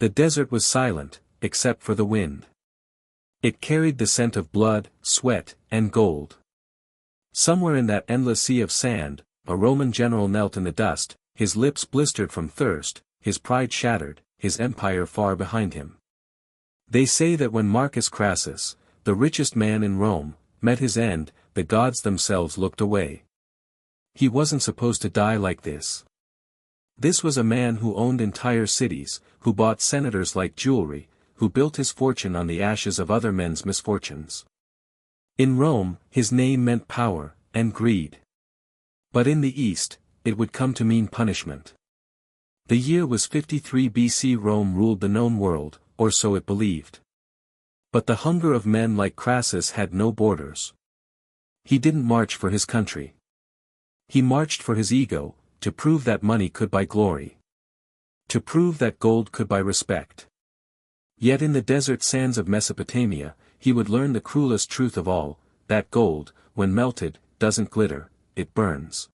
The desert was silent, except for the wind. It carried the scent of blood, sweat, and gold. Somewhere in that endless sea of sand, a Roman general knelt in the dust, his lips blistered from thirst, his pride shattered, his empire far behind him. They say that when Marcus Crassus, the richest man in Rome, met his end, the gods themselves looked away. He wasn't supposed to die like this. This was a man who owned entire cities, who bought senators like jewelry, who built his fortune on the ashes of other men's misfortunes. In Rome, his name meant power, and greed. But in the East, it would come to mean punishment. The year was 53 BC. Rome ruled the known world, or so it believed. But the hunger of men like Crassus had no borders. He didn't march for his country. He marched for his ego, to prove that money could buy glory. To prove that gold could buy respect. Yet in the desert sands of Mesopotamia, he would learn the cruelest truth of all, that gold, when melted, doesn't glitter, it burns.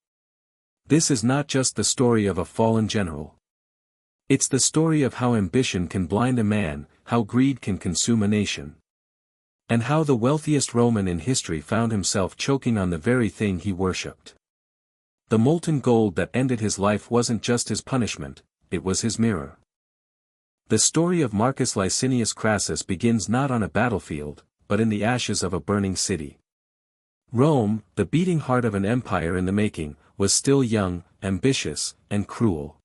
This is not just the story of a fallen general. It's the story of how ambition can blind a man, how greed can consume a nation. And how the wealthiest Roman in history found himself choking on the very thing he worshipped. The molten gold that ended his life wasn't just his punishment, it was his mirror. The story of Marcus Licinius Crassus begins not on a battlefield, but in the ashes of a burning city. Rome, the beating heart of an empire in the making, was still young, ambitious, and cruel.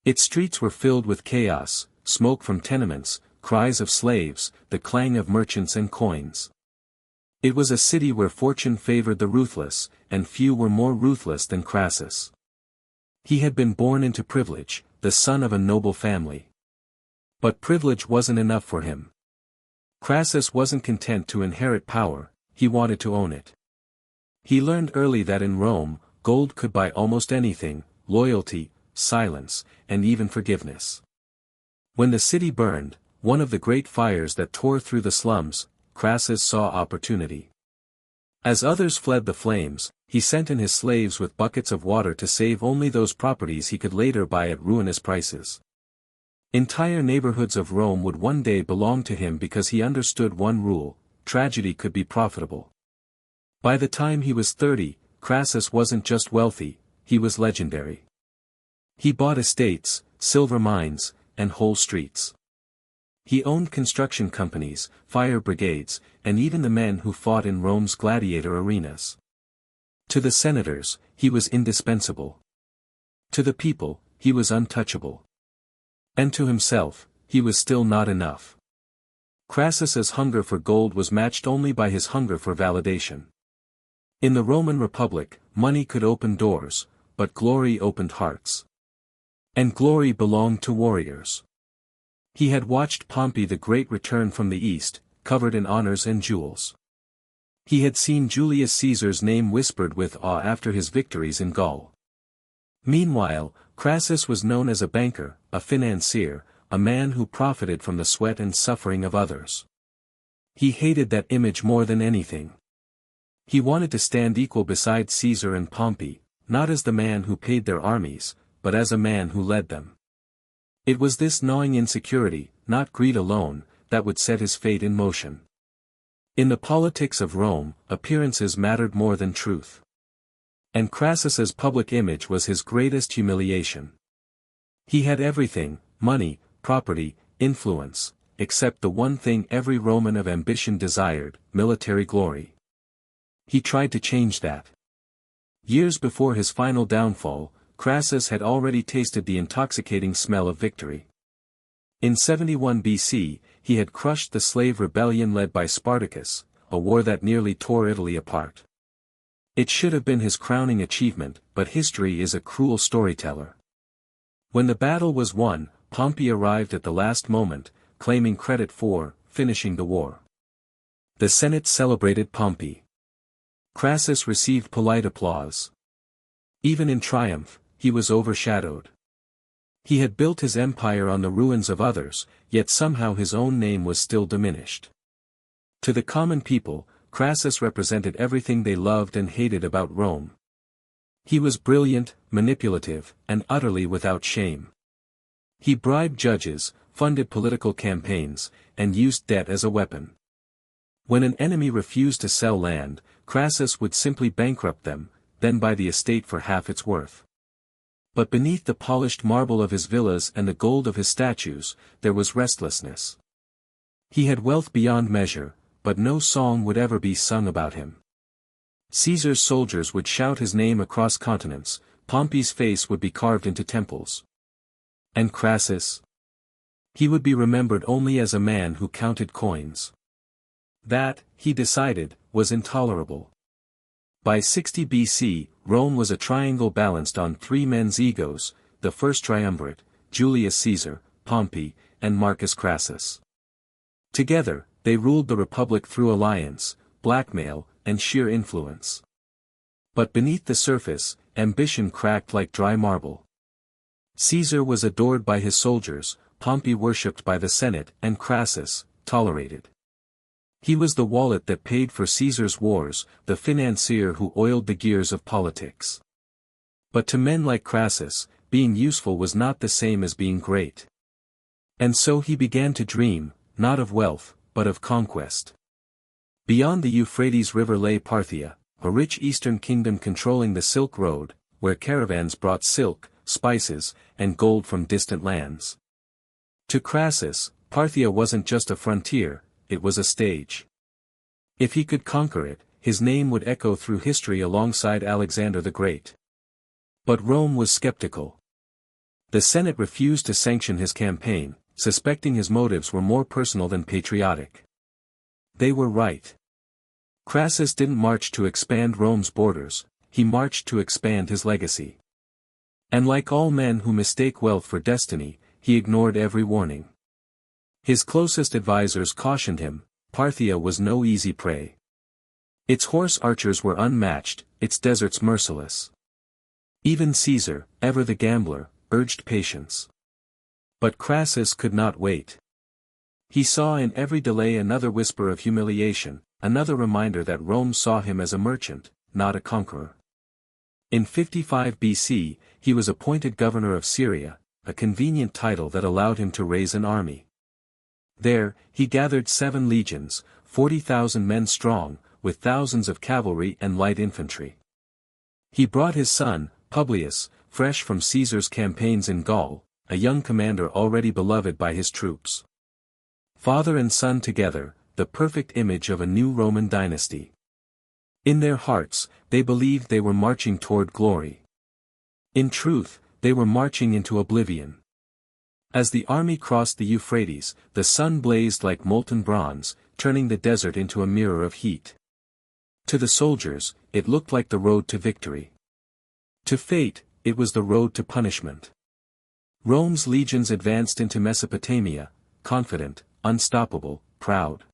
Its streets were filled with chaos, smoke from tenements, cries of slaves, the clang of merchants and coins. It was a city where fortune favored the ruthless, and few were more ruthless than Crassus. He had been born into privilege, the son of a noble family. But privilege wasn't enough for him. Crassus wasn't content to inherit power, he wanted to own it. He learned early that in Rome, gold could buy almost anything, loyalty, silence, and even forgiveness. When the city burned, one of the great fires that tore through the slums, Crassus saw opportunity. As others fled the flames, he sent in his slaves with buckets of water to save only those properties he could later buy at ruinous prices. Entire neighborhoods of Rome would one day belong to him because he understood one rule: tragedy could be profitable. By the time he was 30, Crassus wasn't just wealthy, he was legendary. He bought estates, silver mines, and whole streets. He owned construction companies, fire brigades, and even the men who fought in Rome's gladiator arenas. To the senators, he was indispensable. To the people, he was untouchable. And to himself, he was still not enough. Crassus's hunger for gold was matched only by his hunger for validation. In the Roman Republic, money could open doors, but glory opened hearts. And glory belonged to warriors. He had watched Pompey the Great return from the east, covered in honors and jewels. He had seen Julius Caesar's name whispered with awe after his victories in Gaul. Meanwhile, Crassus was known as a banker, a financier, a man who profited from the sweat and suffering of others. He hated that image more than anything. He wanted to stand equal beside Caesar and Pompey, not as the man who paid their armies, but as a man who led them. It was this gnawing insecurity, not greed alone, that would set his fate in motion. In the politics of Rome, appearances mattered more than truth. And Crassus's public image was his greatest humiliation. He had everything, money, property, influence, except the one thing every Roman of ambition desired, military glory. He tried to change that. Years before his final downfall, Crassus had already tasted the intoxicating smell of victory. In 71 BC, he had crushed the slave rebellion led by Spartacus, a war that nearly tore Italy apart. It should have been his crowning achievement, but history is a cruel storyteller. When the battle was won, Pompey arrived at the last moment, claiming credit for finishing the war. The Senate celebrated Pompey. Crassus received polite applause. Even in triumph, he was overshadowed. He had built his empire on the ruins of others, yet somehow his own name was still diminished. To the common people, Crassus represented everything they loved and hated about Rome. He was brilliant, manipulative, and utterly without shame. He bribed judges, funded political campaigns, and used debt as a weapon. When an enemy refused to sell land, Crassus would simply bankrupt them, then buy the estate for half its worth. But beneath the polished marble of his villas and the gold of his statues, there was restlessness. He had wealth beyond measure, but no song would ever be sung about him. Caesar's soldiers would shout his name across continents, Pompey's face would be carved into temples. And Crassus? He would be remembered only as a man who counted coins. That, he decided, was intolerable. By 60 BC, Rome was a triangle balanced on three men's egos, the first triumvirate, Julius Caesar, Pompey, and Marcus Crassus. Together, they ruled the republic through alliance, blackmail, and sheer influence. But beneath the surface, ambition cracked like dry marble. Caesar was adored by his soldiers, Pompey worshipped by the Senate, and Crassus, tolerated. He was the wallet that paid for Caesar's wars, the financier who oiled the gears of politics. But to men like Crassus, being useful was not the same as being great. And so he began to dream, not of wealth, but of conquest. Beyond the Euphrates River lay Parthia, a rich eastern kingdom controlling the Silk Road, where caravans brought silk, spices, and gold from distant lands. To Crassus, Parthia wasn't just a frontier, it was a stage. If he could conquer it, his name would echo through history alongside Alexander the Great. But Rome was skeptical. The Senate refused to sanction his campaign, suspecting his motives were more personal than patriotic. They were right. Crassus didn't march to expand Rome's borders, he marched to expand his legacy. And like all men who mistake wealth for destiny, he ignored every warning. His closest advisors cautioned him, Parthia was no easy prey. Its horse archers were unmatched, its deserts merciless. Even Caesar, ever the gambler, urged patience. But Crassus could not wait. He saw in every delay another whisper of humiliation, another reminder that Rome saw him as a merchant, not a conqueror. In 55 BC, he was appointed governor of Syria, a convenient title that allowed him to raise an army. There, he gathered 7 legions, 40,000 men strong, with thousands of cavalry and light infantry. He brought his son, Publius, fresh from Caesar's campaigns in Gaul, a young commander already beloved by his troops. Father and son together, the perfect image of a new Roman dynasty. In their hearts, they believed they were marching toward glory. In truth, they were marching into oblivion. As the army crossed the Euphrates, the sun blazed like molten bronze, turning the desert into a mirror of heat. To the soldiers, it looked like the road to victory. To fate, it was the road to punishment. Rome's legions advanced into Mesopotamia, confident, unstoppable, proud.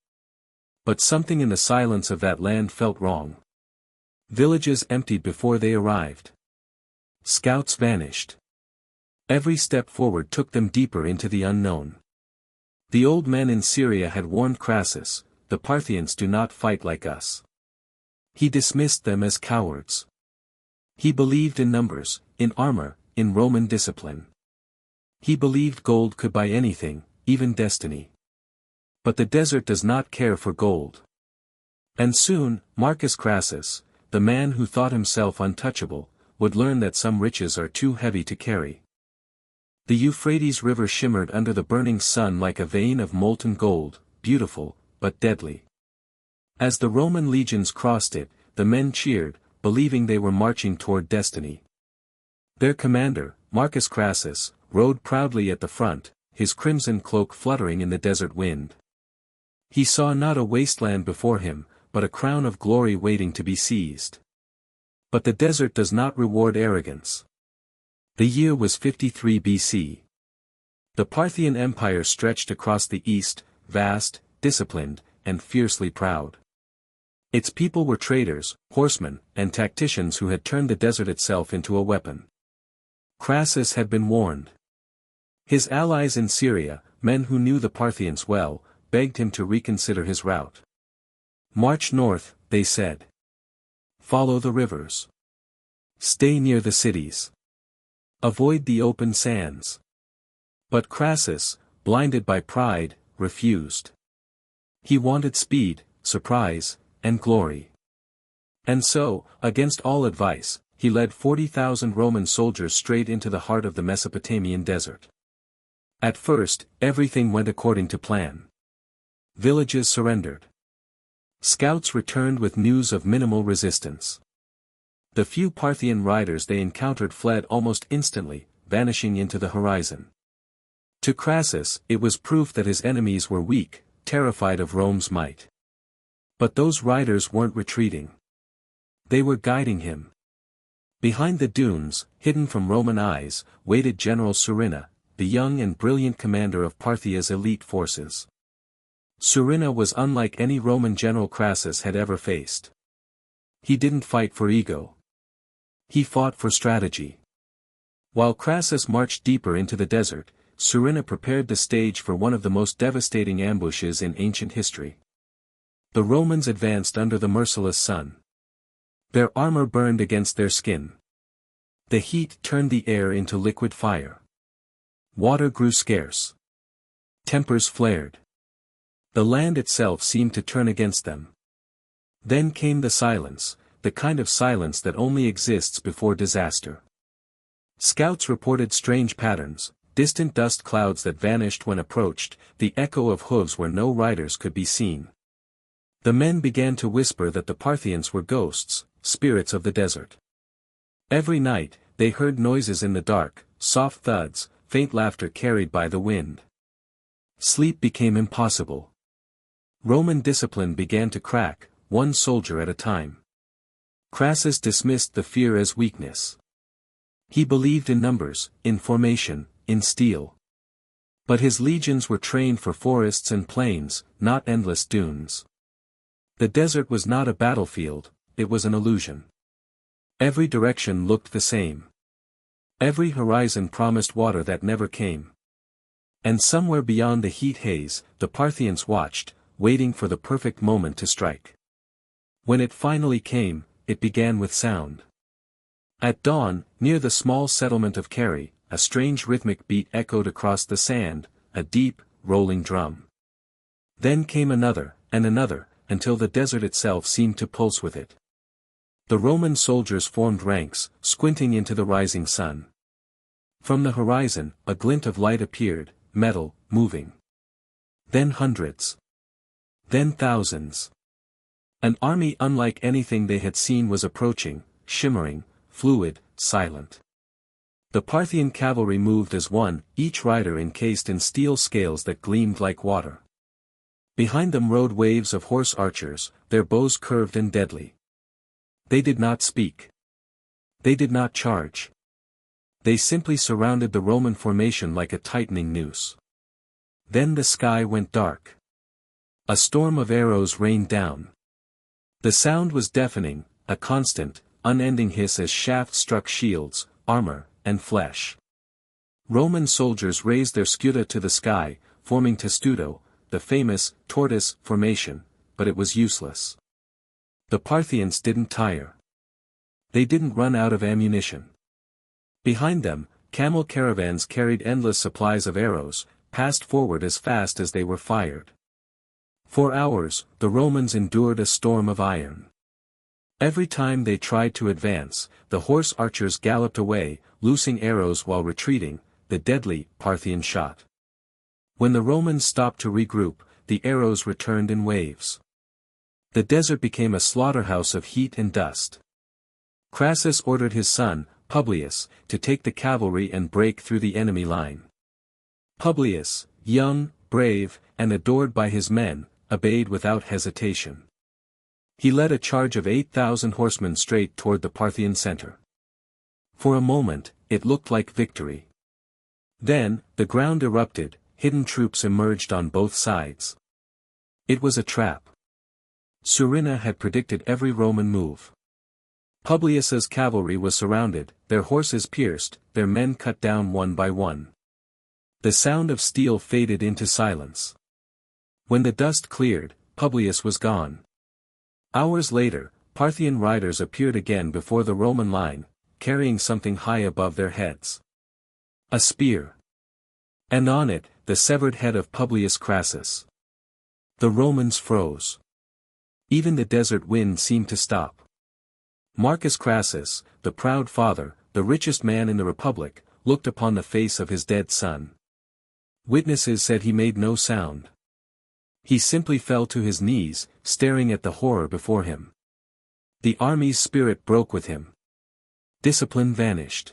But something in the silence of that land felt wrong. Villages emptied before they arrived. Scouts vanished. Every step forward took them deeper into the unknown. The old men in Syria had warned Crassus, the Parthians do not fight like us. He dismissed them as cowards. He believed in numbers, in armor, in Roman discipline. He believed gold could buy anything, even destiny. But the desert does not care for gold. And soon, Marcus Crassus, the man who thought himself untouchable, would learn that some riches are too heavy to carry. The Euphrates River shimmered under the burning sun like a vein of molten gold, beautiful, but deadly. As the Roman legions crossed it, the men cheered, believing they were marching toward destiny. Their commander, Marcus Crassus, rode proudly at the front, his crimson cloak fluttering in the desert wind. He saw not a wasteland before him, but a crown of glory waiting to be seized. But the desert does not reward arrogance. The year was 53 BC. The Parthian Empire stretched across the east, vast, disciplined, and fiercely proud. Its people were traders, horsemen, and tacticians who had turned the desert itself into a weapon. Crassus had been warned. His allies in Syria, men who knew the Parthians well, begged him to reconsider his route. March north, they said. Follow the rivers. Stay near the cities. Avoid the open sands. But Crassus, blinded by pride, refused. He wanted speed, surprise, and glory. And so, against all advice, he led 40,000 Roman soldiers straight into the heart of the Mesopotamian desert. At first, everything went according to plan. Villages surrendered. Scouts returned with news of minimal resistance. The few Parthian riders they encountered fled almost instantly, vanishing into the horizon. To Crassus, it was proof that his enemies were weak, terrified of Rome's might. But those riders weren't retreating. They were guiding him. Behind the dunes, hidden from Roman eyes, waited General Surina, the young and brilliant commander of Parthia's elite forces. Surina was unlike any Roman general Crassus had ever faced. He didn't fight for ego. He fought for strategy. While Crassus marched deeper into the desert, Surina prepared the stage for one of the most devastating ambushes in ancient history. The Romans advanced under the merciless sun. Their armor burned against their skin. The heat turned the air into liquid fire. Water grew scarce. Tempers flared. The land itself seemed to turn against them. Then came the silence, the kind of silence that only exists before disaster. Scouts reported strange patterns, distant dust clouds that vanished when approached, the echo of hooves where no riders could be seen. The men began to whisper that the Parthians were ghosts, spirits of the desert. Every night, they heard noises in the dark, soft thuds, faint laughter carried by the wind. Sleep became impossible. Roman discipline began to crack, one soldier at a time. Crassus dismissed the fear as weakness. He believed in numbers, in formation, in steel. But his legions were trained for forests and plains, not endless dunes. The desert was not a battlefield, it was an illusion. Every direction looked the same. Every horizon promised water that never came. And somewhere beyond the heat haze, the Parthians watched, waiting for the perfect moment to strike. When it finally came, it began with sound. At dawn, near the small settlement of Carrhae, a strange rhythmic beat echoed across the sand, a deep, rolling drum. Then came another, and another, until the desert itself seemed to pulse with it. The Roman soldiers formed ranks, squinting into the rising sun. From the horizon, a glint of light appeared, metal, moving. Then hundreds. Then thousands. An army unlike anything they had seen was approaching, shimmering, fluid, silent. The Parthian cavalry moved as one, each rider encased in steel scales that gleamed like water. Behind them rode waves of horse archers, their bows curved and deadly. They did not speak. They did not charge. They simply surrounded the Roman formation like a tightening noose. Then the sky went dark. A storm of arrows rained down. The sound was deafening, a constant, unending hiss as shafts struck shields, armor, and flesh. Roman soldiers raised their scuta to the sky, forming testudo, the famous tortoise formation, but it was useless. The Parthians didn't tire. They didn't run out of ammunition. Behind them, camel caravans carried endless supplies of arrows, passed forward as fast as they were fired. For hours, the Romans endured a storm of iron. Every time they tried to advance, the horse archers galloped away, loosing arrows while retreating, the deadly Parthian shot. When the Romans stopped to regroup, the arrows returned in waves. The desert became a slaughterhouse of heat and dust. Crassus ordered his son, Publius, to take the cavalry and break through the enemy line. Publius, young, brave, and adored by his men, obeyed without hesitation. He led a charge of 8,000 horsemen straight toward the Parthian center. For a moment, it looked like victory. Then, the ground erupted, hidden troops emerged on both sides. It was a trap. Surina had predicted every Roman move. Publius's cavalry was surrounded, their horses pierced, their men cut down one by one. The sound of steel faded into silence. When the dust cleared, Publius was gone. Hours later, Parthian riders appeared again before the Roman line, carrying something high above their heads. A spear. And on it, the severed head of Publius Crassus. The Romans froze. Even the desert wind seemed to stop. Marcus Crassus, the proud father, the richest man in the Republic, looked upon the face of his dead son. Witnesses said he made no sound. He simply fell to his knees, staring at the horror before him. The army's spirit broke with him. Discipline vanished.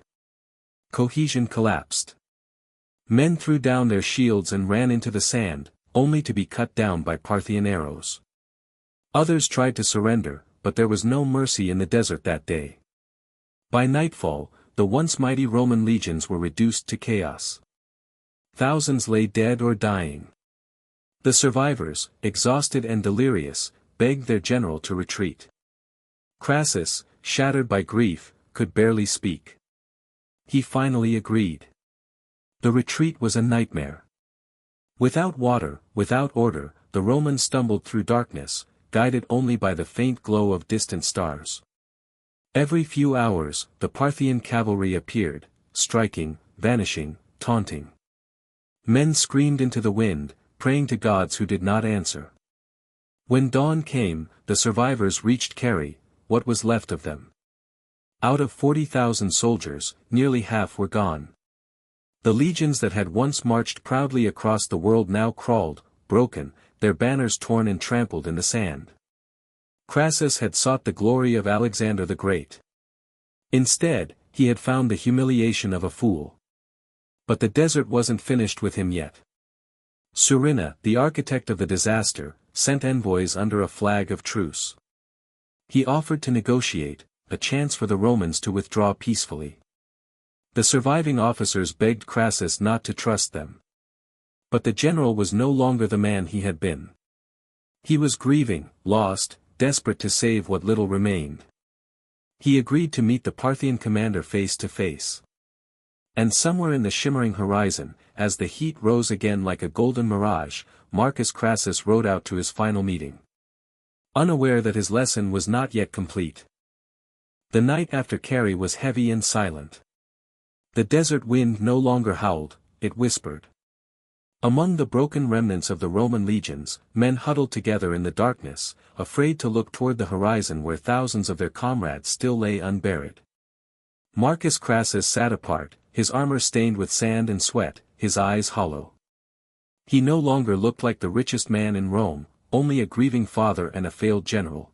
Cohesion collapsed. Men threw down their shields and ran into the sand, only to be cut down by Parthian arrows. Others tried to surrender, but there was no mercy in the desert that day. By nightfall, the once mighty Roman legions were reduced to chaos. Thousands lay dead or dying. The survivors, exhausted and delirious, begged their general to retreat. Crassus, shattered by grief, could barely speak. He finally agreed. The retreat was a nightmare. Without water, without order, the Romans stumbled through darkness, guided only by the faint glow of distant stars. Every few hours, the Parthian cavalry appeared, striking, vanishing, taunting. Men screamed into the wind, praying to gods who did not answer. When dawn came, the survivors reached Carrhae, what was left of them. Out of 40,000 soldiers, nearly half were gone. The legions that had once marched proudly across the world now crawled, broken, their banners torn and trampled in the sand. Crassus had sought the glory of Alexander the Great. Instead, he had found the humiliation of a fool. But the desert wasn't finished with him yet. Surena, the architect of the disaster, sent envoys under a flag of truce. He offered to negotiate, a chance for the Romans to withdraw peacefully. The surviving officers begged Crassus not to trust them. But the general was no longer the man he had been. He was grieving, lost, desperate to save what little remained. He agreed to meet the Parthian commander face to face. And somewhere in the shimmering horizon, as the heat rose again like a golden mirage, Marcus Crassus rode out to his final meeting. Unaware that his lesson was not yet complete. The night after Carrhae was heavy and silent. The desert wind no longer howled, it whispered. Among the broken remnants of the Roman legions, men huddled together in the darkness, afraid to look toward the horizon where thousands of their comrades still lay unburied. Marcus Crassus sat apart, his armor stained with sand and sweat, his eyes hollow. He no longer looked like the richest man in Rome, only a grieving father and a failed general.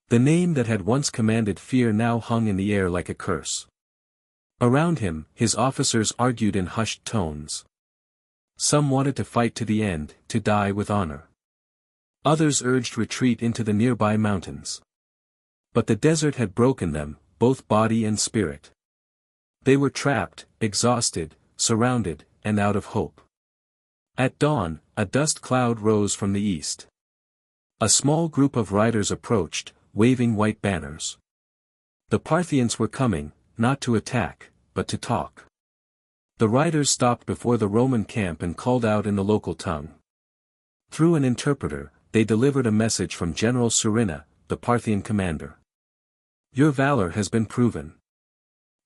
The name that had once commanded fear now hung in the air like a curse. Around him, his officers argued in hushed tones. Some wanted to fight to the end, to die with honor. Others urged retreat into the nearby mountains. But the desert had broken them, both body and spirit. They were trapped, exhausted, surrounded, and out of hope. At dawn, a dust cloud rose from the east. A small group of riders approached, waving white banners. The Parthians were coming, not to attack, but to talk. The riders stopped before the Roman camp and called out in the local tongue. Through an interpreter, they delivered a message from General Surena, the Parthian commander. Your valor has been proven.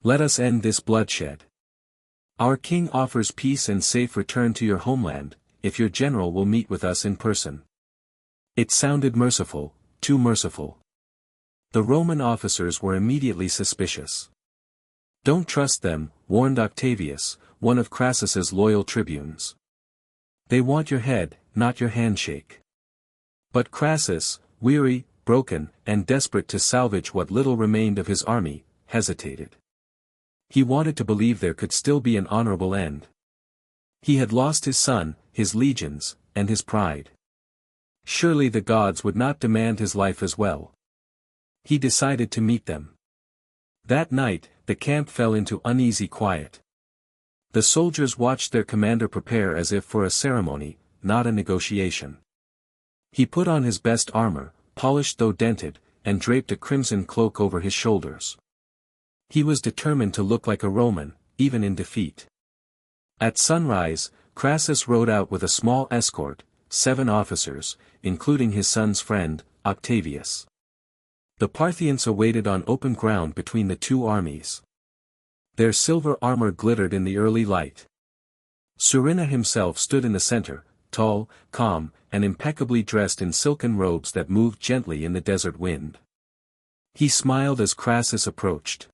Let us end this bloodshed. Our king offers peace and safe return to your homeland, if your general will meet with us in person. It sounded merciful, too merciful. The Roman officers were immediately suspicious. Don't trust them, warned Octavius, one of Crassus's loyal tribunes. They want your head, not your handshake. But Crassus, weary, broken, and desperate to salvage what little remained of his army, hesitated. He wanted to believe there could still be an honorable end. He had lost his son, his legions, and his pride. Surely the gods would not demand his life as well. He decided to meet them. That night, the camp fell into uneasy quiet. The soldiers watched their commander prepare as if for a ceremony, not a negotiation. He put on his best armor, polished though dented, and draped a crimson cloak over his shoulders. He was determined to look like a Roman, even in defeat. At sunrise, Crassus rode out with a small escort, 7 officers, including his son's friend, Octavius. The Parthians awaited on open ground between the two armies. Their silver armor glittered in the early light. Surina himself stood in the center, tall, calm, and impeccably dressed in silken robes that moved gently in the desert wind. He smiled as Crassus approached.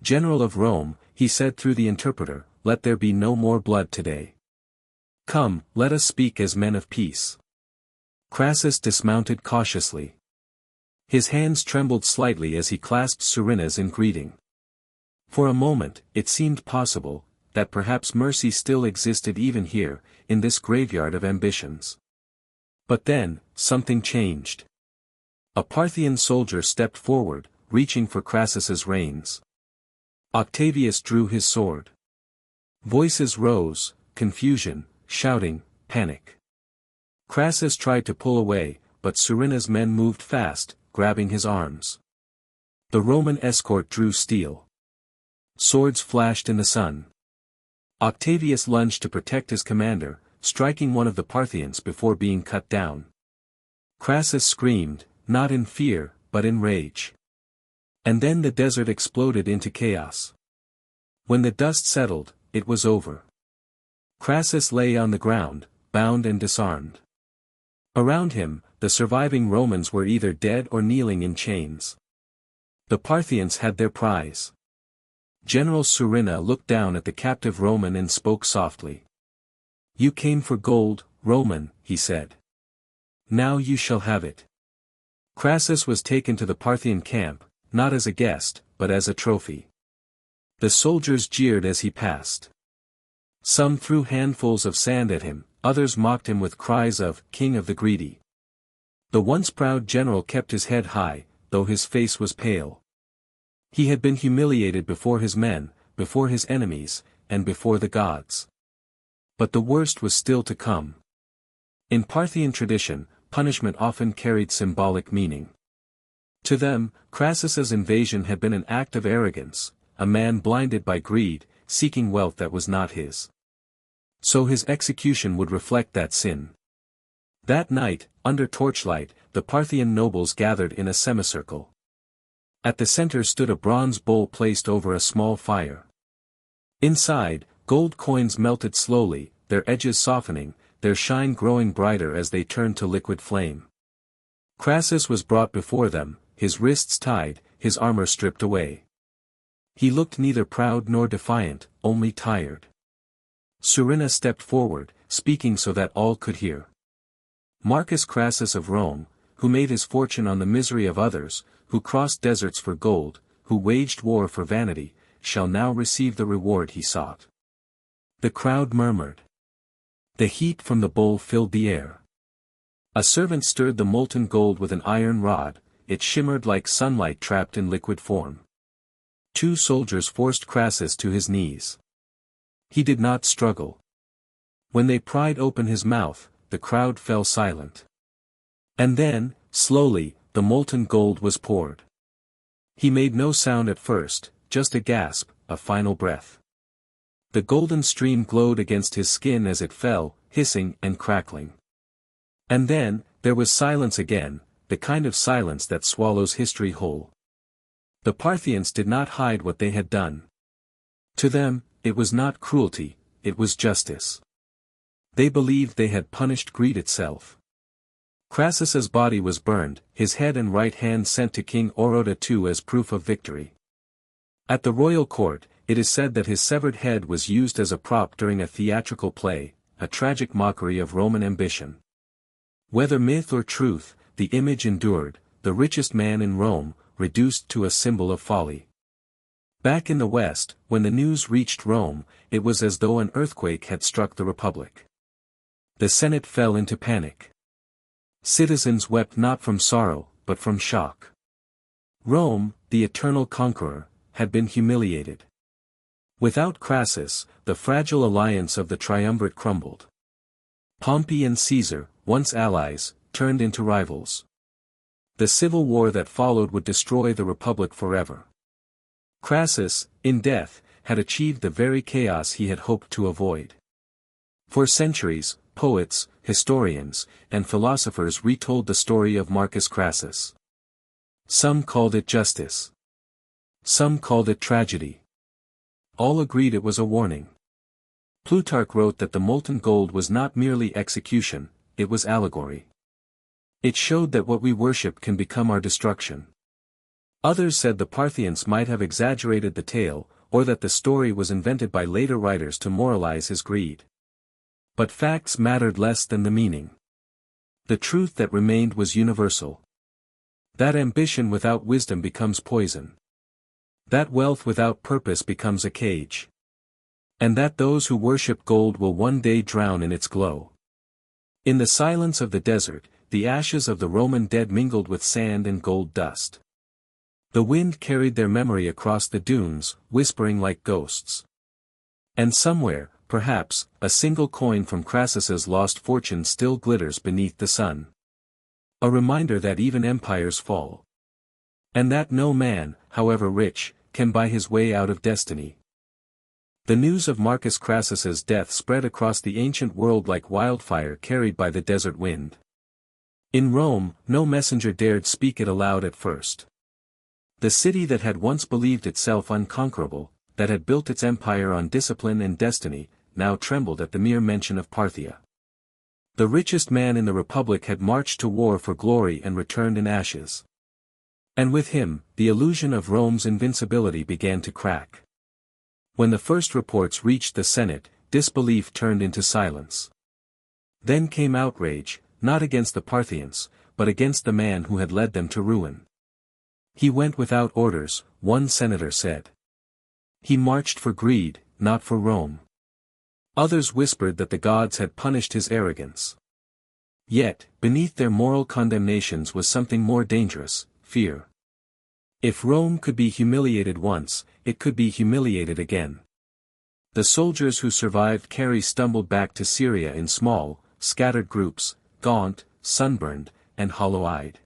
"General of Rome," he said through the interpreter, "let there be no more blood today. Come, let us speak as men of peace." Crassus dismounted cautiously. His hands trembled slightly as he clasped Surina's in greeting. For a moment, it seemed possible that perhaps mercy still existed even here, in this graveyard of ambitions. But then, something changed. A Parthian soldier stepped forward, reaching for Crassus's reins. Octavius drew his sword. Voices rose, confusion, shouting, panic. Crassus tried to pull away, but Surina's men moved fast, grabbing his arms. The Roman escort drew steel. Swords flashed in the sun. Octavius lunged to protect his commander, striking one of the Parthians before being cut down. Crassus screamed, not in fear, but in rage. And then the desert exploded into chaos. When the dust settled, it was over. Crassus lay on the ground, bound and disarmed. Around him, the surviving Romans were either dead or kneeling in chains. The Parthians had their prize. General Surina looked down at the captive Roman and spoke softly. "You came for gold, Roman," he said. "Now you shall have it." Crassus was taken to the Parthian camp, not as a guest, but as a trophy. The soldiers jeered as he passed. Some threw handfuls of sand at him, others mocked him with cries of, "King of the Greedy." The once proud general kept his head high, though his face was pale. He had been humiliated before his men, before his enemies, and before the gods. But the worst was still to come. In Parthian tradition, punishment often carried symbolic meaning. To them, Crassus's invasion had been an act of arrogance, a man blinded by greed, seeking wealth that was not his. So his execution would reflect that sin. That night, under torchlight, the Parthian nobles gathered in a semicircle. At the center stood a bronze bowl placed over a small fire. Inside, gold coins melted slowly, their edges softening, their shine growing brighter as they turned to liquid flame. Crassus was brought before them, his wrists tied, his armor stripped away. He looked neither proud nor defiant, only tired. Surina stepped forward, speaking so that all could hear. "Marcus Crassus of Rome, who made his fortune on the misery of others, who crossed deserts for gold, who waged war for vanity, shall now receive the reward he sought." The crowd murmured. The heat from the bowl filled the air. A servant stirred the molten gold with an iron rod, it shimmered like sunlight trapped in liquid form. 2 soldiers forced Crassus to his knees. He did not struggle. When they pried open his mouth, the crowd fell silent. And then, slowly, the molten gold was poured. He made no sound at first, just a gasp, a final breath. The golden stream glowed against his skin as it fell, hissing and crackling. And then, there was silence again, the kind of silence that swallows history whole. The Parthians did not hide what they had done. To them, it was not cruelty, it was justice. They believed they had punished greed itself. Crassus's body was burned, his head and right hand sent to King Oroda II as proof of victory. At the royal court, it is said that his severed head was used as a prop during a theatrical play, a tragic mockery of Roman ambition. Whether myth or truth, the image endured, the richest man in Rome, reduced to a symbol of folly. Back in the West, when the news reached Rome, it was as though an earthquake had struck the Republic. The Senate fell into panic. Citizens wept not from sorrow, but from shock. Rome, the eternal conqueror, had been humiliated. Without Crassus, the fragile alliance of the triumvirate crumbled. Pompey and Caesar, once allies, turned into rivals. The civil war that followed would destroy the Republic forever. Crassus, in death, had achieved the very chaos he had hoped to avoid. For centuries, poets, historians, and philosophers retold the story of Marcus Crassus. Some called it justice. Some called it tragedy. All agreed it was a warning. Plutarch wrote that the molten gold was not merely execution, it was allegory. It showed that what we worship can become our destruction. Others said the Parthians might have exaggerated the tale, or that the story was invented by later writers to moralize his greed. But facts mattered less than the meaning. The truth that remained was universal. That ambition without wisdom becomes poison. That wealth without purpose becomes a cage. And that those who worship gold will one day drown in its glow. In the silence of the desert, the ashes of the Roman dead mingled with sand and gold dust. The wind carried their memory across the dunes, whispering like ghosts. And somewhere, perhaps, a single coin from Crassus's lost fortune still glitters beneath the sun. A reminder that even empires fall. And that no man, however rich, can buy his way out of destiny. The news of Marcus Crassus's death spread across the ancient world like wildfire carried by the desert wind. In Rome, no messenger dared speak it aloud at first. The city that had once believed itself unconquerable, that had built its empire on discipline and destiny, now trembled at the mere mention of Parthia. The richest man in the Republic had marched to war for glory and returned in ashes. And with him, the illusion of Rome's invincibility began to crack. When the first reports reached the Senate, disbelief turned into silence. Then came outrage, not against the Parthians, but against the man who had led them to ruin. He went without orders, one senator said. He marched for greed, not for Rome. Others whispered that the gods had punished his arrogance. Yet, beneath their moral condemnations was something more dangerous, fear. If Rome could be humiliated once, it could be humiliated again. The soldiers who survived Carrhae stumbled back to Syria in small, scattered groups, gaunt, sunburned, and hollow-eyed.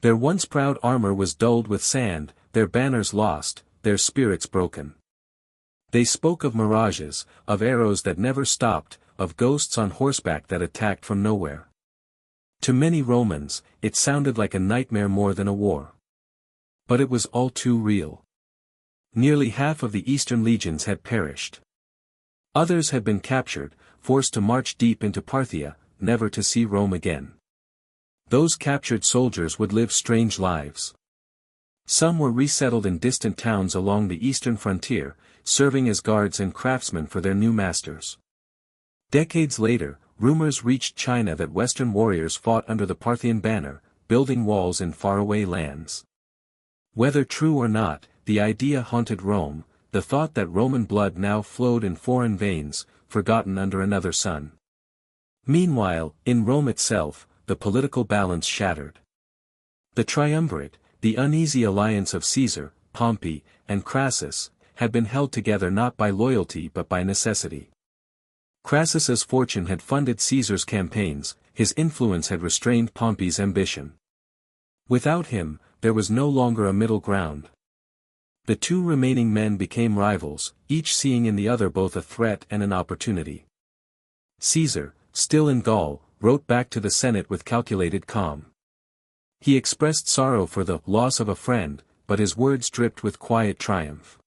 Their once proud armor was dulled with sand, their banners lost, their spirits broken. They spoke of mirages, of arrows that never stopped, of ghosts on horseback that attacked from nowhere. To many Romans, it sounded like a nightmare more than a war. But it was all too real. Nearly half of the eastern legions had perished. Others had been captured, forced to march deep into Parthia, never to see Rome again. Those captured soldiers would live strange lives. Some were resettled in distant towns along the eastern frontier, serving as guards and craftsmen for their new masters. Decades later, rumors reached China that Western warriors fought under the Parthian banner, building walls in faraway lands. Whether true or not, the idea haunted Rome, the thought that Roman blood now flowed in foreign veins, forgotten under another sun. Meanwhile, in Rome itself, the political balance shattered. The triumvirate, the uneasy alliance of Caesar, Pompey, and Crassus, had been held together not by loyalty but by necessity. Crassus's fortune had funded Caesar's campaigns, his influence had restrained Pompey's ambition. Without him, there was no longer a middle ground. The two remaining men became rivals, each seeing in the other both a threat and an opportunity. Caesar, still in Gaul, wrote back to the Senate with calculated calm. He expressed sorrow for the loss of a friend, but his words dripped with quiet triumph.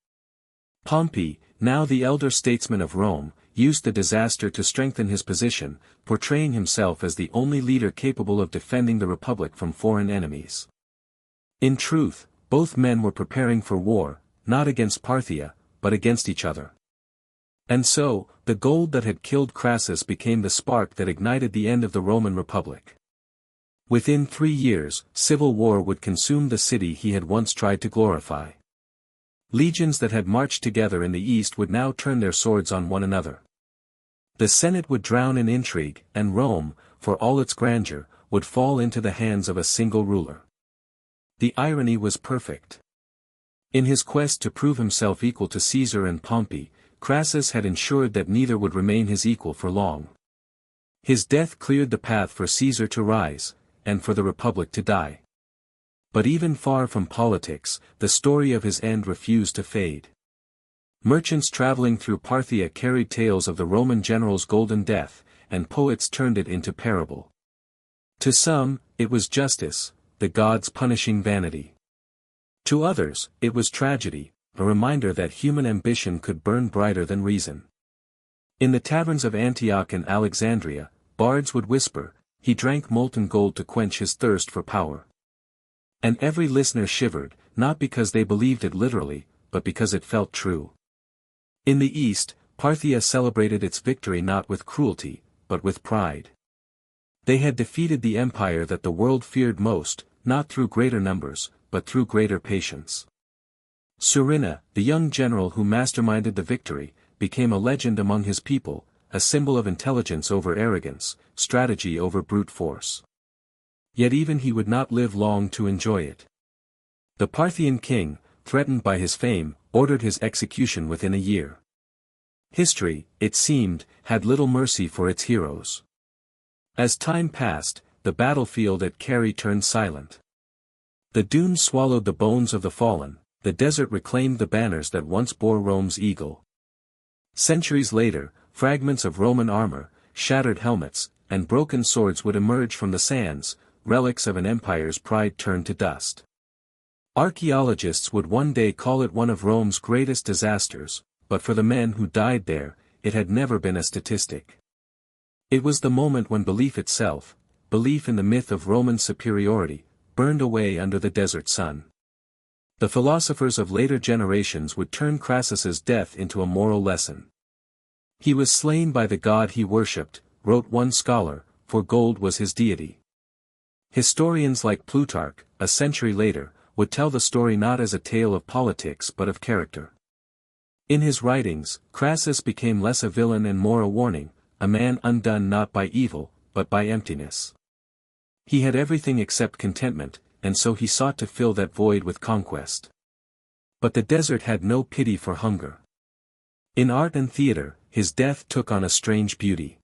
Pompey, now the elder statesman of Rome, used the disaster to strengthen his position, portraying himself as the only leader capable of defending the Republic from foreign enemies. In truth, both men were preparing for war, not against Parthia, but against each other. And so, the gold that had killed Crassus became the spark that ignited the end of the Roman Republic. Within 3 years, civil war would consume the city he had once tried to glorify. Legions that had marched together in the east would now turn their swords on one another. The Senate would drown in intrigue, and Rome, for all its grandeur, would fall into the hands of a single ruler. The irony was perfect. In his quest to prove himself equal to Caesar and Pompey, Crassus had ensured that neither would remain his equal for long. His death cleared the path for Caesar to rise, and for the Republic to die. But even far from politics, the story of his end refused to fade. Merchants traveling through Parthia carried tales of the Roman general's golden death, and poets turned it into parable. To some, it was justice, the gods punishing vanity. To others, it was tragedy, a reminder that human ambition could burn brighter than reason. In the taverns of Antioch and Alexandria, bards would whisper, "He drank molten gold to quench his thirst for power." And every listener shivered, not because they believed it literally, but because it felt true. In the East, Parthia celebrated its victory not with cruelty, but with pride. They had defeated the empire that the world feared most, not through greater numbers, but through greater patience. Surina, the young general who masterminded the victory, became a legend among his people, a symbol of intelligence over arrogance, strategy over brute force. Yet even he would not live long to enjoy it. The Parthian king, threatened by his fame, ordered his execution within a year. History, it seemed, had little mercy for its heroes. As time passed, the battlefield at Carrhae turned silent. The dunes swallowed the bones of the fallen, the desert reclaimed the banners that once bore Rome's eagle. Centuries later, fragments of Roman armor, shattered helmets, and broken swords would emerge from the sands, relics of an empire's pride turned to dust. Archaeologists would one day call it one of Rome's greatest disasters, but for the men who died there, it had never been a statistic. It was the moment when belief itself, belief in the myth of Roman superiority, burned away under the desert sun. The philosophers of later generations would turn Crassus's death into a moral lesson. He was slain by the god he worshipped, wrote one scholar, for gold was his deity. Historians like Plutarch, a century later, would tell the story not as a tale of politics but of character. In his writings, Crassus became less a villain and more a warning, a man undone not by evil, but by emptiness. He had everything except contentment, and so he sought to fill that void with conquest. But the desert had no pity for hunger. In art and theater, his death took on a strange beauty.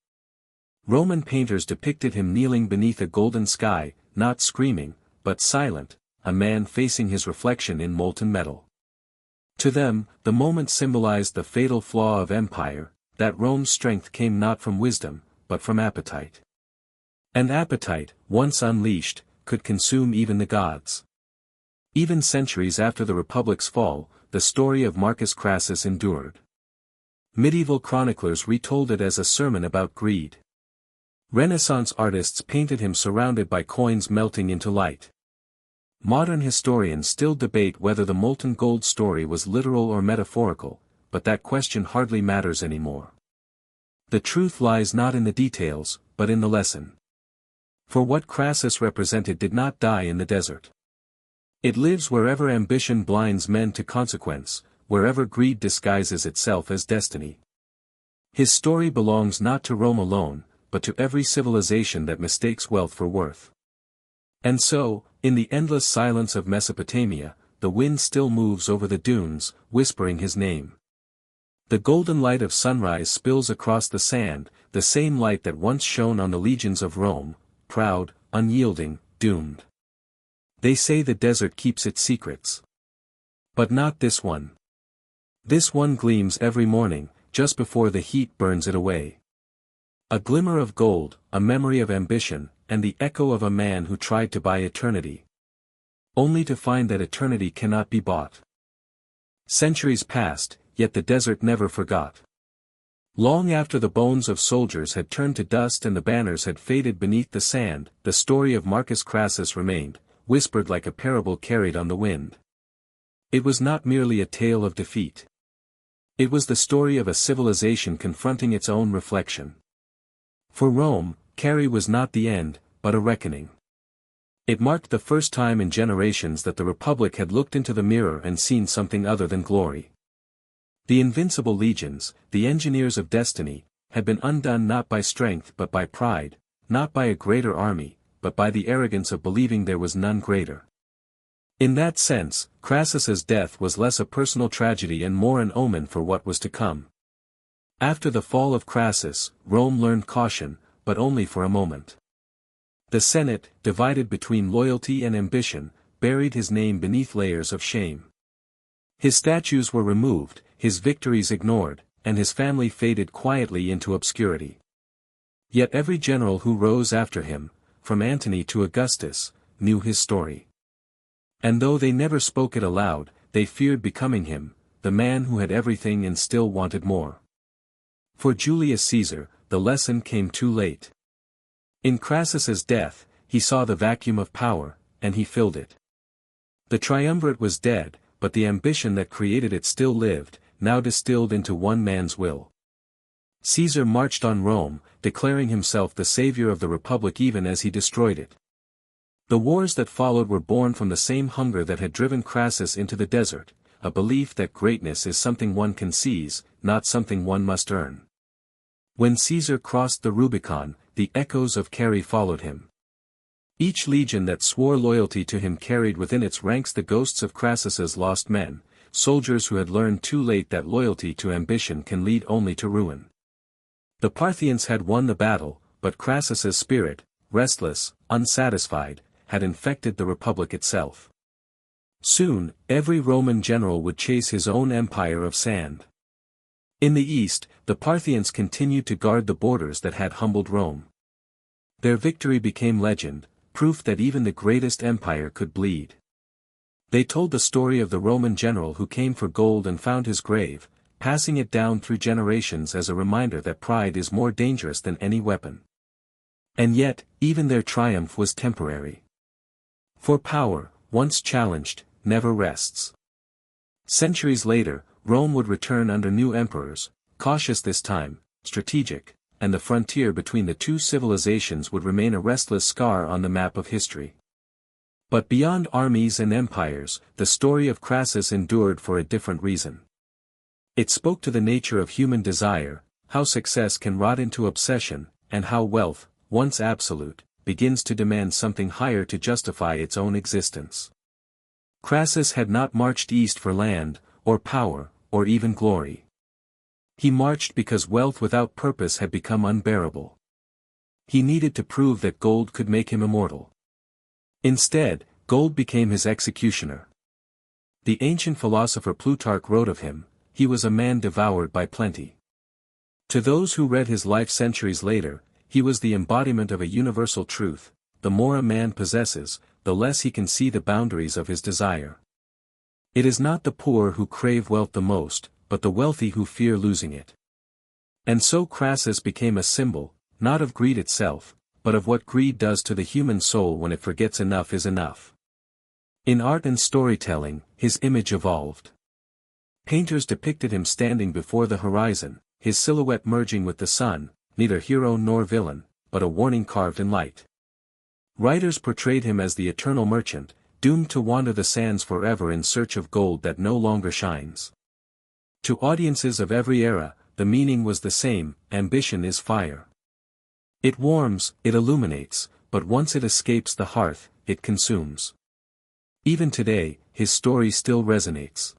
Roman painters depicted him kneeling beneath a golden sky, not screaming, but silent, a man facing his reflection in molten metal. To them, the moment symbolized the fatal flaw of empire, that Rome's strength came not from wisdom, but from appetite. And appetite, once unleashed, could consume even the gods. Even centuries after the Republic's fall, the story of Marcus Crassus endured. Medieval chroniclers retold it as a sermon about greed. Renaissance artists painted him surrounded by coins melting into light. Modern historians still debate whether the molten gold story was literal or metaphorical, but that question hardly matters anymore. The truth lies not in the details, but in the lesson. For what Crassus represented did not die in the desert. It lives wherever ambition blinds men to consequence, wherever greed disguises itself as destiny. His story belongs not to Rome alone, but to every civilization that mistakes wealth for worth. And so, in the endless silence of Mesopotamia, the wind still moves over the dunes, whispering his name. The golden light of sunrise spills across the sand, the same light that once shone on the legions of Rome, proud, unyielding, doomed. They say the desert keeps its secrets. But not this one. This one gleams every morning, just before the heat burns it away. A glimmer of gold, a memory of ambition, and the echo of a man who tried to buy eternity. Only to find that eternity cannot be bought. Centuries passed, yet the desert never forgot. Long after the bones of soldiers had turned to dust and the banners had faded beneath the sand, the story of Marcus Crassus remained, whispered like a parable carried on the wind. It was not merely a tale of defeat. It was the story of a civilization confronting its own reflection. For Rome, Carrhae was not the end, but a reckoning. It marked the first time in generations that the Republic had looked into the mirror and seen something other than glory. The invincible legions, the engineers of destiny, had been undone not by strength but by pride, not by a greater army, but by the arrogance of believing there was none greater. In that sense, Crassus's death was less a personal tragedy and more an omen for what was to come. After the fall of Crassus, Rome learned caution, but only for a moment. The Senate, divided between loyalty and ambition, buried his name beneath layers of shame. His statues were removed, his victories ignored, and his family faded quietly into obscurity. Yet every general who rose after him, from Antony to Augustus, knew his story. And though they never spoke it aloud, they feared becoming him, the man who had everything and still wanted more. For Julius Caesar, the lesson came too late. In Crassus's death, he saw the vacuum of power, and he filled it. The triumvirate was dead, but the ambition that created it still lived, now distilled into one man's will. Caesar marched on Rome, declaring himself the savior of the Republic even as he destroyed it. The wars that followed were born from the same hunger that had driven Crassus into the desert, a belief that greatness is something one can seize, not something one must earn. When Caesar crossed the Rubicon, the echoes of Carrhae followed him. Each legion that swore loyalty to him carried within its ranks the ghosts of Crassus's lost men, soldiers who had learned too late that loyalty to ambition can lead only to ruin. The Parthians had won the battle, but Crassus's spirit, restless, unsatisfied, had infected the Republic itself. Soon, every Roman general would chase his own empire of sand. In the east, the Parthians continued to guard the borders that had humbled Rome. Their victory became legend, proof that even the greatest empire could bleed. They told the story of the Roman general who came for gold and found his grave, passing it down through generations as a reminder that pride is more dangerous than any weapon. And yet, even their triumph was temporary. For power, once challenged, never rests. Centuries later, Rome would return under new emperors, cautious this time, strategic, and the frontier between the two civilizations would remain a restless scar on the map of history. But beyond armies and empires, the story of Crassus endured for a different reason. It spoke to the nature of human desire, how success can rot into obsession, and how wealth, once absolute, begins to demand something higher to justify its own existence. Crassus had not marched east for land, or power, or even glory. He marched because wealth without purpose had become unbearable. He needed to prove that gold could make him immortal. Instead, gold became his executioner. The ancient philosopher Plutarch wrote of him, "He was a man devoured by plenty." To those who read his life centuries later, he was the embodiment of a universal truth: the more a man possesses, the less he can see the boundaries of his desire. It is not the poor who crave wealth the most, but the wealthy who fear losing it. And so Crassus became a symbol, not of greed itself, but of what greed does to the human soul when it forgets enough is enough. In art and storytelling, his image evolved. Painters depicted him standing before the horizon, his silhouette merging with the sun, neither hero nor villain, but a warning carved in light. Writers portrayed him as the eternal merchant, doomed to wander the sands forever in search of gold that no longer shines. To audiences of every era, the meaning was the same: ambition is fire. It warms, it illuminates, but once it escapes the hearth, it consumes. Even today, his story still resonates.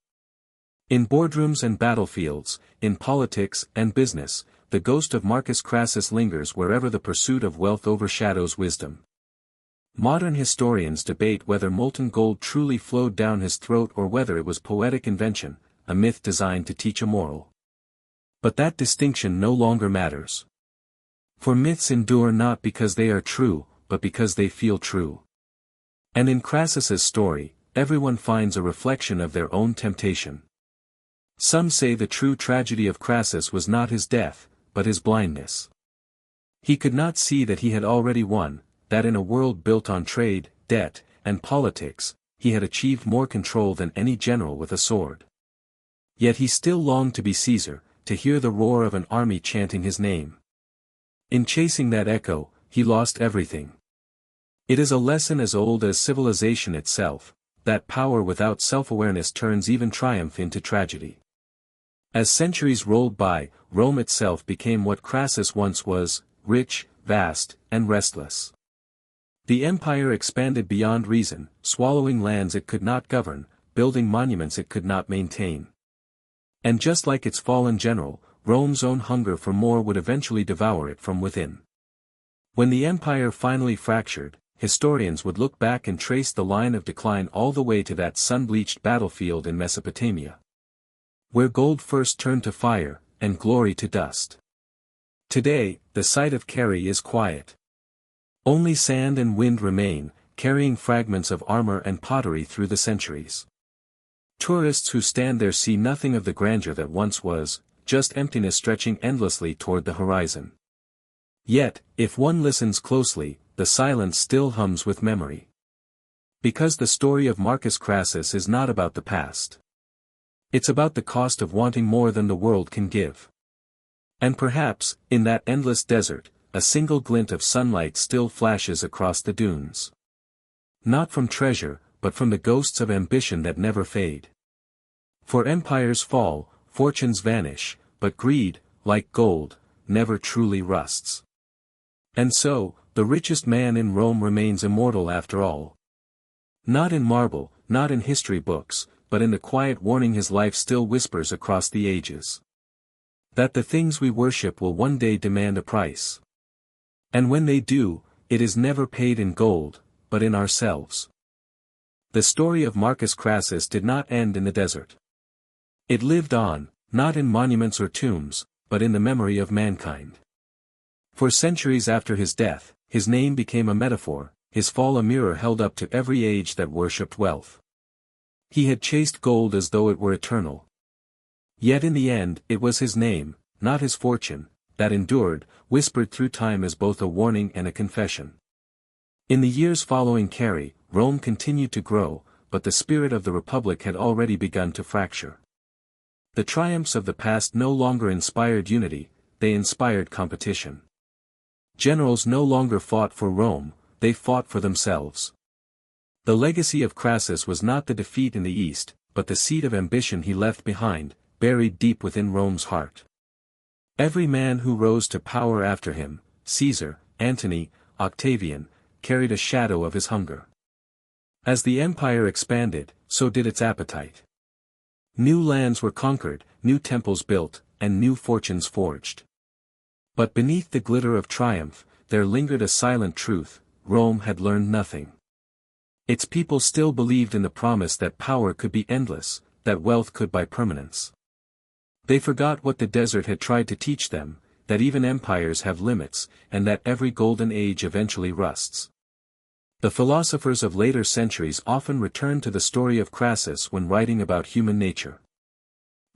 In boardrooms and battlefields, in politics and business, the ghost of Marcus Crassus lingers wherever the pursuit of wealth overshadows wisdom. Modern historians debate whether molten gold truly flowed down his throat or whether it was poetic invention, a myth designed to teach a moral. But that distinction no longer matters. For myths endure not because they are true, but because they feel true. And in Crassus's story, everyone finds a reflection of their own temptation. Some say the true tragedy of Crassus was not his death, but his blindness. He could not see that he had already won, that in a world built on trade, debt, and politics, he had achieved more control than any general with a sword. Yet he still longed to be Caesar, to hear the roar of an army chanting his name. In chasing that echo, he lost everything. It is a lesson as old as civilization itself, that power without self-awareness turns even triumph into tragedy. As centuries rolled by, Rome itself became what Crassus once was: rich, vast, and restless. The empire expanded beyond reason, swallowing lands it could not govern, building monuments it could not maintain. And just like its fallen general, Rome's own hunger for more would eventually devour it from within. When the empire finally fractured, historians would look back and trace the line of decline all the way to that sun-bleached battlefield in Mesopotamia, where gold first turned to fire, and glory to dust. Today, the site of Carrhae is quiet. Only sand and wind remain, carrying fragments of armor and pottery through the centuries. Tourists who stand there see nothing of the grandeur that once was, just emptiness stretching endlessly toward the horizon. Yet, if one listens closely, the silence still hums with memory. Because the story of Marcus Crassus is not about the past. It's about the cost of wanting more than the world can give. And perhaps, in that endless desert, a single glint of sunlight still flashes across the dunes. Not from treasure, but from the ghosts of ambition that never fade. For empires fall, fortunes vanish, but greed, like gold, never truly rusts. And so, the richest man in Rome remains immortal after all. Not in marble, not in history books, but in the quiet warning his life still whispers across the ages. That the things we worship will one day demand a price. And when they do, it is never paid in gold, but in ourselves. The story of Marcus Crassus did not end in the desert. It lived on, not in monuments or tombs, but in the memory of mankind. For centuries after his death, his name became a metaphor, his fall a mirror held up to every age that worshipped wealth. He had chased gold as though it were eternal. Yet in the end, it was his name, not his fortune, that endured, whispered through time as both a warning and a confession. In the years following Carey, Rome continued to grow, but the spirit of the Republic had already begun to fracture. The triumphs of the past no longer inspired unity, they inspired competition. Generals no longer fought for Rome, they fought for themselves. The legacy of Crassus was not the defeat in the East, but the seed of ambition he left behind, buried deep within Rome's heart. Every man who rose to power after him, Caesar, Antony, Octavian, carried a shadow of his hunger. As the empire expanded, so did its appetite. New lands were conquered, new temples built, and new fortunes forged. But beneath the glitter of triumph, there lingered a silent truth: Rome had learned nothing. Its people still believed in the promise that power could be endless, that wealth could buy permanence. They forgot what the desert had tried to teach them, that even empires have limits, and that every golden age eventually rusts. The philosophers of later centuries often returned to the story of Crassus when writing about human nature.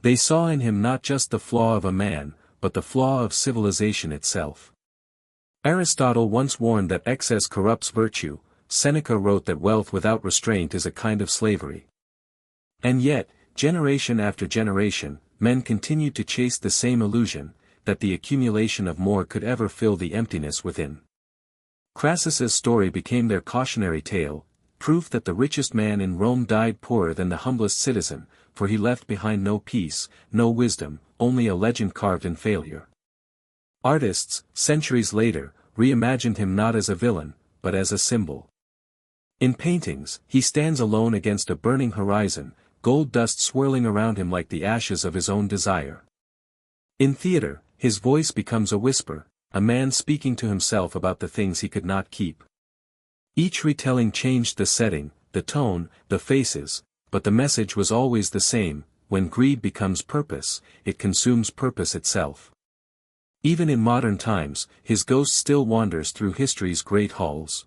They saw in him not just the flaw of a man, but the flaw of civilization itself. Aristotle once warned that excess corrupts virtue. Seneca wrote that wealth without restraint is a kind of slavery. And yet, generation after generation, men continued to chase the same illusion, that the accumulation of more could ever fill the emptiness within. Crassus's story became their cautionary tale, proof that the richest man in Rome died poorer than the humblest citizen, for he left behind no peace, no wisdom, only a legend carved in failure. Artists, centuries later, reimagined him not as a villain, but as a symbol. In paintings, he stands alone against a burning horizon, gold dust swirling around him like the ashes of his own desire. In theater, his voice becomes a whisper, a man speaking to himself about the things he could not keep. Each retelling changed the setting, the tone, the faces, but the message was always the same: when greed becomes purpose, it consumes purpose itself. Even in modern times, his ghost still wanders through history's great halls.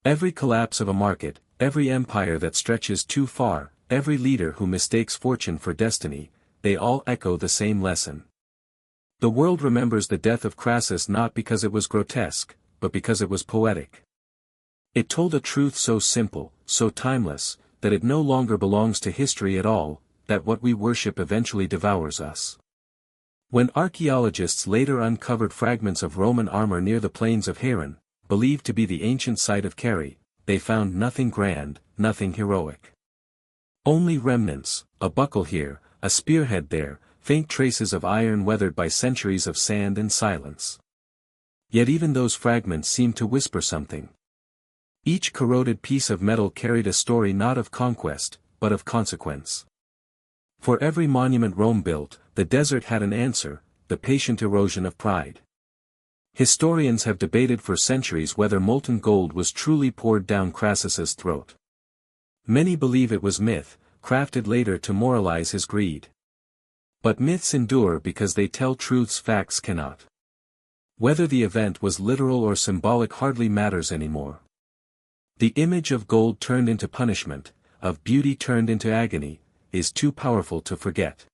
Every collapse of a market, every empire that stretches too far, every leader who mistakes fortune for destiny, they all echo the same lesson. The world remembers the death of Crassus not because it was grotesque, but because it was poetic. It told a truth so simple, so timeless, that it no longer belongs to history at all, that what we worship eventually devours us. When archaeologists later uncovered fragments of Roman armor near the plains of Haran, believed to be the ancient site of Carey, they found nothing grand, nothing heroic. Only remnants, a buckle here, a spearhead there, faint traces of iron weathered by centuries of sand and silence. Yet even those fragments seemed to whisper something. Each corroded piece of metal carried a story not of conquest, but of consequence. For every monument Rome built, the desert had an answer: the patient erosion of pride. Historians have debated for centuries whether molten gold was truly poured down Crassus's throat. Many believe it was myth, crafted later to moralize his greed. But myths endure because they tell truths facts cannot. Whether the event was literal or symbolic hardly matters anymore. The image of gold turned into punishment, of beauty turned into agony, is too powerful to forget.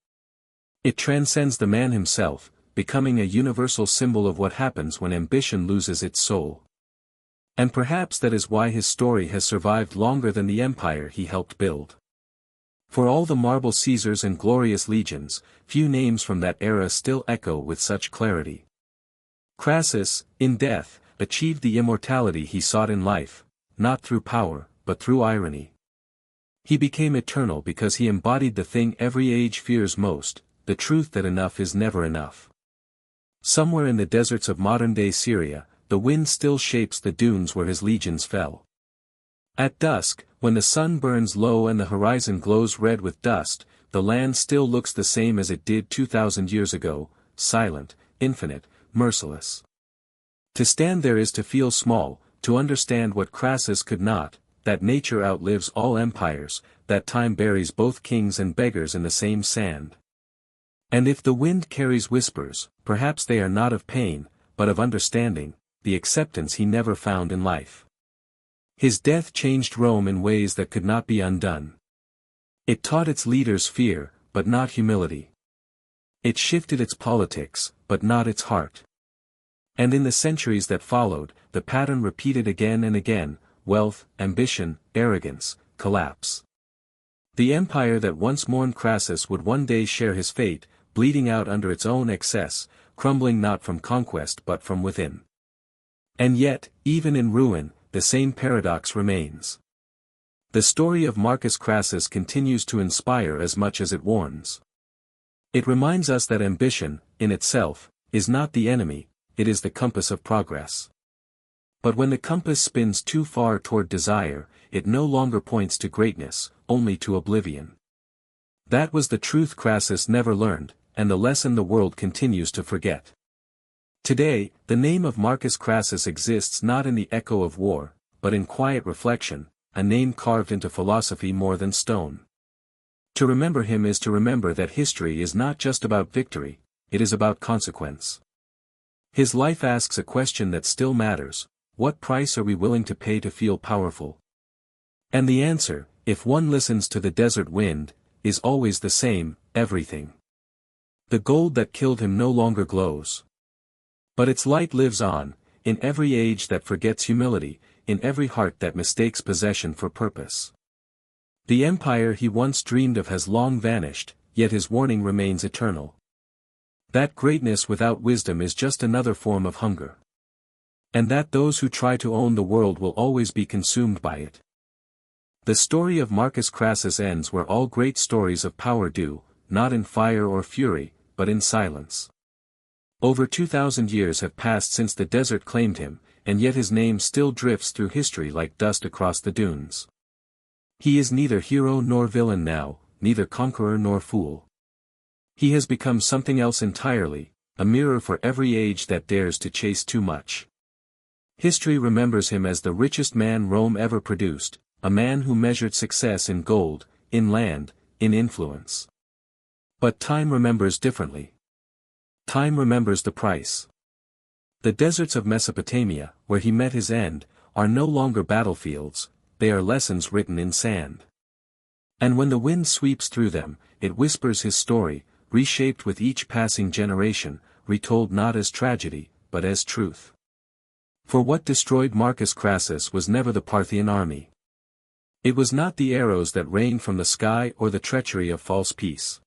It transcends the man himself, becoming a universal symbol of what happens when ambition loses its soul. And perhaps that is why his story has survived longer than the empire he helped build. For all the marble Caesars and glorious legions, few names from that era still echo with such clarity. Crassus, in death, achieved the immortality he sought in life, not through power, but through irony. He became eternal because he embodied the thing every age fears most, the truth that enough is never enough. Somewhere in the deserts of modern-day Syria, the wind still shapes the dunes where his legions fell. At dusk, when the sun burns low and the horizon glows red with dust, the land still looks the same as it did 2,000 years ago, silent, infinite, merciless. To stand there is to feel small, to understand what Crassus could not, that nature outlives all empires, that time buries both kings and beggars in the same sand. And if the wind carries whispers, perhaps they are not of pain, but of understanding, the acceptance he never found in life. His death changed Rome in ways that could not be undone. It taught its leaders fear, but not humility. It shifted its politics, but not its heart. And in the centuries that followed, the pattern repeated again and again: wealth, ambition, arrogance, collapse. The empire that once mourned Crassus would one day share his fate, bleeding out under its own excess, crumbling not from conquest but from within. And yet, even in ruin, the same paradox remains. The story of Marcus Crassus continues to inspire as much as it warns. It reminds us that ambition, in itself, is not the enemy, it is the compass of progress. But when the compass spins too far toward desire, it no longer points to greatness, only to oblivion. That was the truth Crassus never learned, and the lesson the world continues to forget. Today, the name of Marcus Crassus exists not in the echo of war, but in quiet reflection, a name carved into philosophy more than stone. To remember him is to remember that history is not just about victory, it is about consequence. His life asks a question that still matters: what price are we willing to pay to feel powerful? And the answer, if one listens to the desert wind, is always the same: everything. The gold that killed him no longer glows. But its light lives on, in every age that forgets humility, in every heart that mistakes possession for purpose. The empire he once dreamed of has long vanished, yet his warning remains eternal. That greatness without wisdom is just another form of hunger. And that those who try to own the world will always be consumed by it. The story of Marcus Crassus ends where all great stories of power do, not in fire or fury, but in silence. Over 2,000 years have passed since the desert claimed him, and yet his name still drifts through history like dust across the dunes. He is neither hero nor villain now, neither conqueror nor fool. He has become something else entirely, a mirror for every age that dares to chase too much. History remembers him as the richest man Rome ever produced, a man who measured success in gold, in land, in influence. But time remembers differently. Time remembers the price. The deserts of Mesopotamia, where he met his end, are no longer battlefields, they are lessons written in sand. And when the wind sweeps through them, it whispers his story, reshaped with each passing generation, retold not as tragedy, but as truth. For what destroyed Marcus Crassus was never the Parthian army. It was not the arrows that rained from the sky or the treachery of false peace.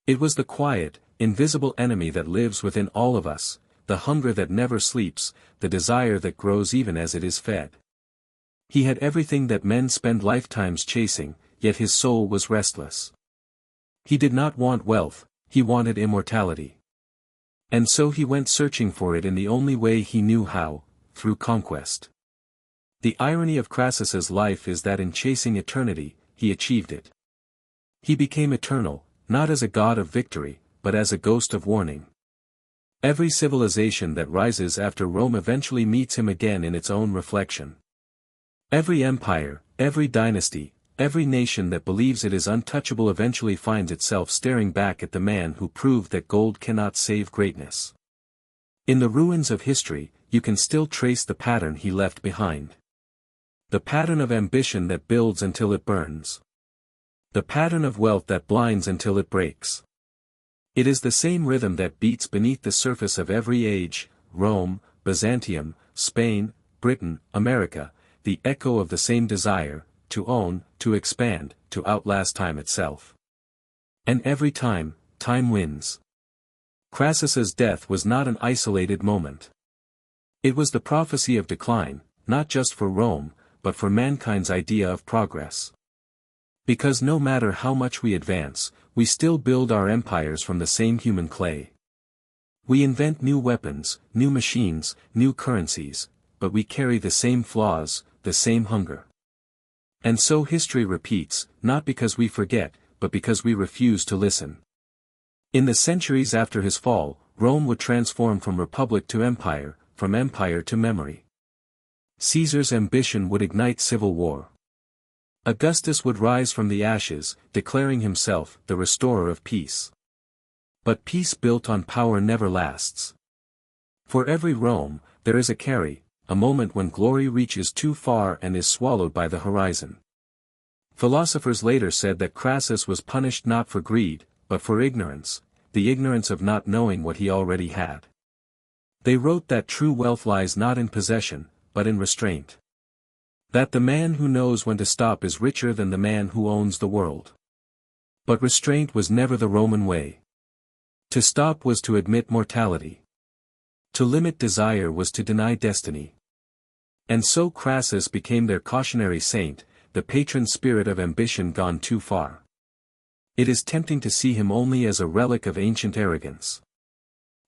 It was the quiet, invisible enemy that lives within all of us, the hunger that never sleeps, the desire that grows even as it is fed. He had everything that men spend lifetimes chasing, yet his soul was restless. He did not want wealth, he wanted immortality. And so he went searching for it in the only way he knew how, through conquest. The irony of Crassus's life is that in chasing eternity, he achieved it. He became eternal, not as a god of victory, but as a ghost of warning. Every civilization that rises after Rome eventually meets him again in its own reflection. Every empire, every dynasty, every nation that believes it is untouchable eventually finds itself staring back at the man who proved that gold cannot save greatness. In the ruins of history, you can still trace the pattern he left behind. The pattern of ambition that builds until it burns. The pattern of wealth that blinds until it breaks. It is the same rhythm that beats beneath the surface of every age, Rome, Byzantium, Spain, Britain, America, the echo of the same desire, to own, to expand, to outlast time itself. And every time, time wins. Crassus's death was not an isolated moment. It was the prophecy of decline, not just for Rome, but for mankind's idea of progress. Because no matter how much we advance, we still build our empires from the same human clay. We invent new weapons, new machines, new currencies, but we carry the same flaws, the same hunger. And so history repeats, not because we forget, but because we refuse to listen. In the centuries after his fall, Rome would transform from republic to empire, from empire to memory. Caesar's ambition would ignite civil war. Augustus would rise from the ashes, declaring himself the restorer of peace. But peace built on power never lasts. For every Rome, there is a carry, a moment when glory reaches too far and is swallowed by the horizon. Philosophers later said that Crassus was punished not for greed, but for ignorance, the ignorance of not knowing what he already had. They wrote that true wealth lies not in possession, but in restraint. That the man who knows when to stop is richer than the man who owns the world. But restraint was never the Roman way. To stop was to admit mortality. To limit desire was to deny destiny. And so Crassus became their cautionary saint, the patron spirit of ambition gone too far. It is tempting to see him only as a relic of ancient arrogance.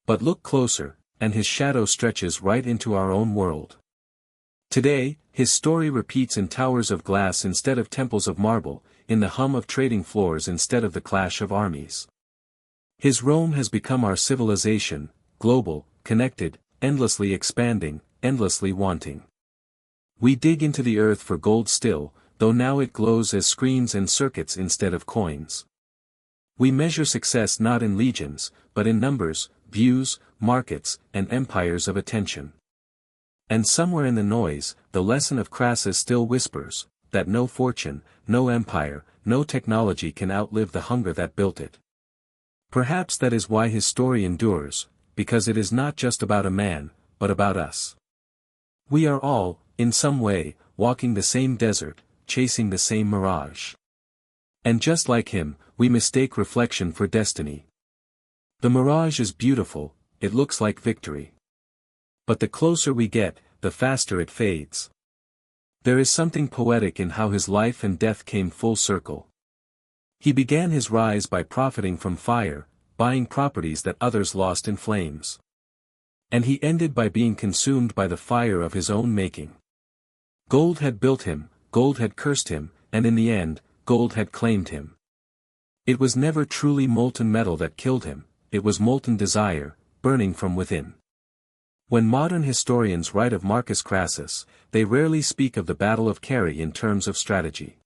But look closer, and his shadow stretches right into our own world. Today, his story repeats in towers of glass instead of temples of marble, in the hum of trading floors instead of the clash of armies. His Rome has become our civilization, global, connected, endlessly expanding, endlessly wanting. We dig into the earth for gold still, though now it glows as screens and circuits instead of coins. We measure success not in legions, but in numbers, views, markets, and empires of attention. And somewhere in the noise, the lesson of Crassus still whispers, that no fortune, no empire, no technology can outlive the hunger that built it. Perhaps that is why his story endures, because it is not just about a man, but about us. We are all, in some way, walking the same desert, chasing the same mirage. And just like him, we mistake reflection for destiny. The mirage is beautiful, it looks like victory. But the closer we get, the faster it fades. There is something poetic in how his life and death came full circle. He began his rise by profiting from fire, buying properties that others lost in flames. And he ended by being consumed by the fire of his own making. Gold had built him, gold had cursed him, and in the end, gold had claimed him. It was never truly molten metal that killed him, it was molten desire, burning from within. When modern historians write of Marcus Crassus, they rarely speak of the Battle of Carrhae in terms of strategy.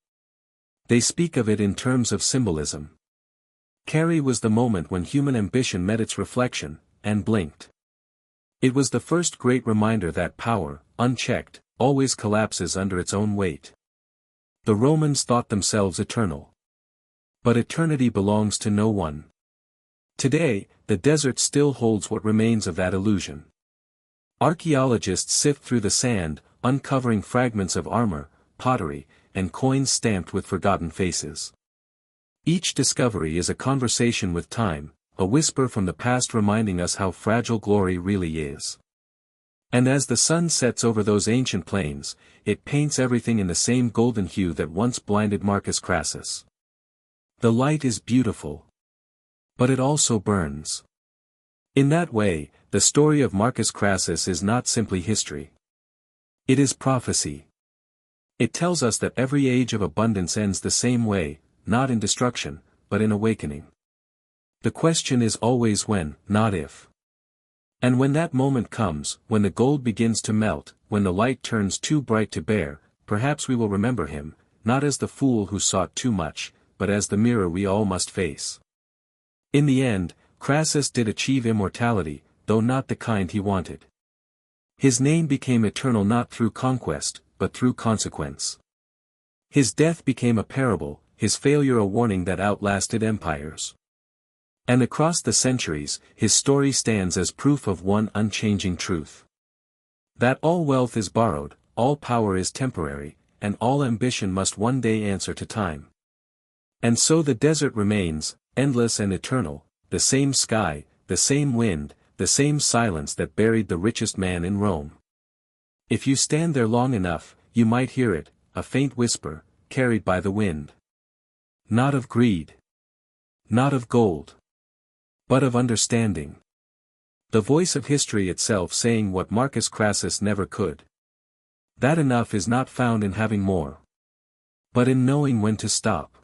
They speak of it in terms of symbolism. Carrhae was the moment when human ambition met its reflection, and blinked. It was the first great reminder that power, unchecked, always collapses under its own weight. The Romans thought themselves eternal. But eternity belongs to no one. Today, the desert still holds what remains of that illusion. Archaeologists sift through the sand, uncovering fragments of armor, pottery, and coins stamped with forgotten faces. Each discovery is a conversation with time, a whisper from the past reminding us how fragile glory really is. And as the sun sets over those ancient plains, it paints everything in the same golden hue that once blinded Marcus Crassus. The light is beautiful. But it also burns. In that way, the story of Marcus Crassus is not simply history. It is prophecy. It tells us that every age of abundance ends the same way, not in destruction, but in awakening. The question is always when, not if. And when that moment comes, when the gold begins to melt, when the light turns too bright to bear, perhaps we will remember him, not as the fool who sought too much, but as the mirror we all must face. In the end, Crassus did achieve immortality, though not the kind he wanted. His name became eternal not through conquest, but through consequence. His death became a parable, his failure a warning that outlasted empires. And across the centuries, his story stands as proof of one unchanging truth. That all wealth is borrowed, all power is temporary, and all ambition must one day answer to time. And so the desert remains, endless and eternal, the same sky, the same wind, the same silence that buried the richest man in Rome. If you stand there long enough, you might hear it, a faint whisper, carried by the wind. Not of greed. Not of gold. But of understanding. The voice of history itself saying what Marcus Crassus never could. That enough is not found in having more, but in knowing when to stop.